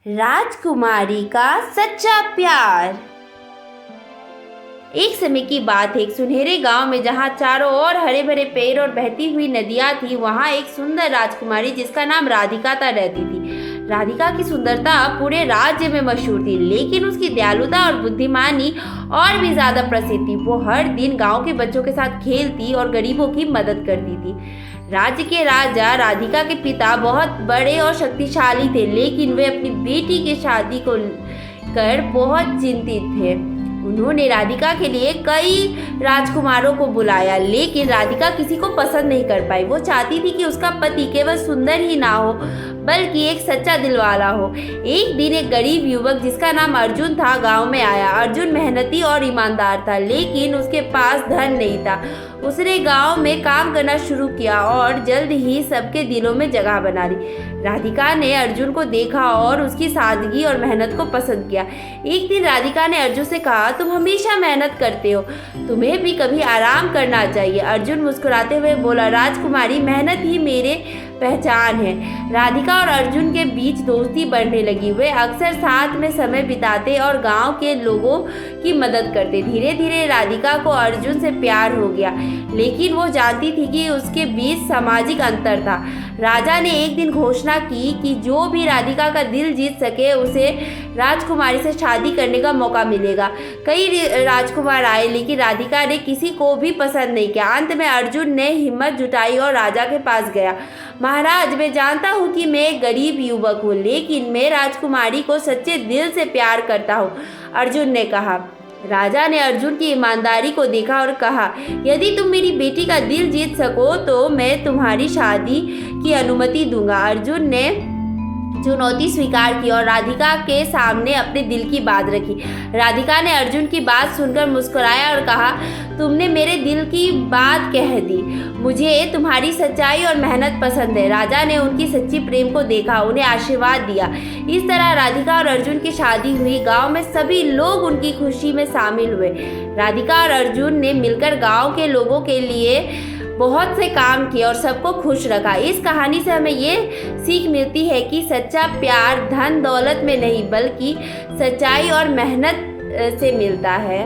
राजकुमारी का सच्चा प्यार। एक समय की बात है, एक सुनहरे गांव में जहां चारों ओर हरे भरे पेड़ और बहती हुई नदियां थी, वहां एक सुंदर राजकुमारी जिसका नाम राधिका था रहती थी। राधिका की सुंदरता पूरे राज्य में मशहूर थी, लेकिन उसकी दयालुता और बुद्धिमानी और भी ज्यादा प्रसिद्ध थी। वो हर दिन गांव के बच्चों के साथ खेलती और गरीबों की मदद करती थी। राज्य के राजा राधिका के पिता बहुत बड़े और शक्तिशाली थे, लेकिन वे अपनी बेटी की शादी को कर बहुत चिंतित थे। उन्होंने राधिका के लिए कई राजकुमारों को बुलाया, लेकिन राधिका किसी को पसंद नहीं कर पाई। वो चाहती थी कि उसका पति केवल सुंदर ही ना हो, बल्कि एक सच्चा दिल वाला हो। एक दिन एक गरीब युवक जिसका नाम अर्जुन था गांव में आया। अर्जुन मेहनती और ईमानदार था, लेकिन उसके पास धन नहीं था। उसने गांव में काम करना शुरू किया और जल्द ही सबके दिलों में जगह बना ली। राधिका ने अर्जुन को देखा और उसकी सादगी और मेहनत को पसंद किया। एक दिन राधिका ने अर्जुन से कहा, तुम हमेशा मेहनत करते हो, तुम्हें भी कभी आराम करना चाहिए। अर्जुन मुस्कुराते हुए बोला, राजकुमारी, मेहनत ही मेरे पहचान है। राधिका और अर्जुन के बीच दोस्ती बढ़ने लगी। वे अक्सर साथ में समय बिताते और गांव के लोगों की मदद करते। धीरे धीरे राधिका को अर्जुन से प्यार हो गया, लेकिन वो जानती थी कि उसके बीच सामाजिक अंतर था। राजा ने एक दिन घोषणा की कि जो भी राधिका का दिल जीत सके उसे राजकुमारी से शादी करने का मौका मिलेगा। कई राजकुमार आए, लेकिन राधिका ने किसी को भी पसंद नहीं किया। अंत में अर्जुन ने हिम्मत जुटाई और राजा के पास गया। महाराज, मैं जानता हूँ कि मैं एक गरीब युवक हूँ, लेकिन मैं राजकुमारी को सच्चे दिल से प्यार करता हूँ, अर्जुन ने कहा। राजा ने अर्जुन की ईमानदारी को देखा और कहा, यदि तुम मेरी बेटी का दिल जीत सको तो मैं तुम्हारी शादी की अनुमति दूंगा। अर्जुन ने चुनौती स्वीकार की और राधिका के सामने अपने दिल की बात रखी। राधिका ने अर्जुन की बात सुनकर मुस्कुराया और कहा, तुमने मेरे दिल की बात कह दी। मुझे तुम्हारी सच्चाई और मेहनत पसंद है। राजा ने उनकी सच्ची प्रेम को देखा, उन्हें आशीर्वाद दिया। इस तरह राधिका और अर्जुन की शादी हुई। गांव में सभी लोग उनकी खुशी में शामिल हुए। राधिका और अर्जुन ने मिलकर गांव के लोगों के लिए बहुत से काम किए और सबको खुश रखा। इस कहानी से हमें ये सीख मिलती है कि सच्चा प्यार धन दौलत में नहीं, बल्कि सच्चाई और मेहनत से मिलता है।